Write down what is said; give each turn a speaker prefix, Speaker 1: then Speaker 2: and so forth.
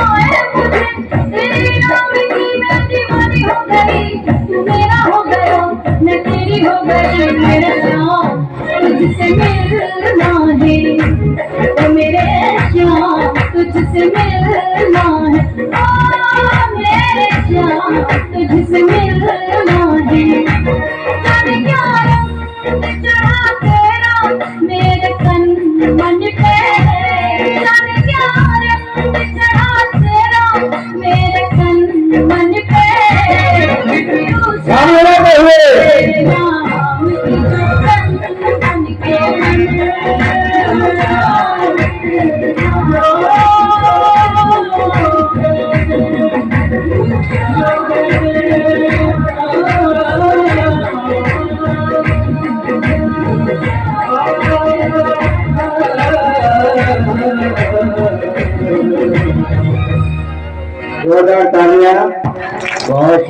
Speaker 1: आए मुझे, तेरे नाम की मैं दीवानी हो गई, तू मेरा हो गया मैं तेरी हो गई। मेरा श्याम तुझसे मिलना है, ओ मेरे श्याम तुझसे मिलना है, ओ मेरे श्याम तुझसे मिलना है। जाने क्या रंग चढ़ा तेरा मेरे तन मन पे, जाने क्या रंग चढ़ा तेरा मेरे तन मन पे। नाम की चुड़न बन के
Speaker 2: जोरदार तालियां। बहुत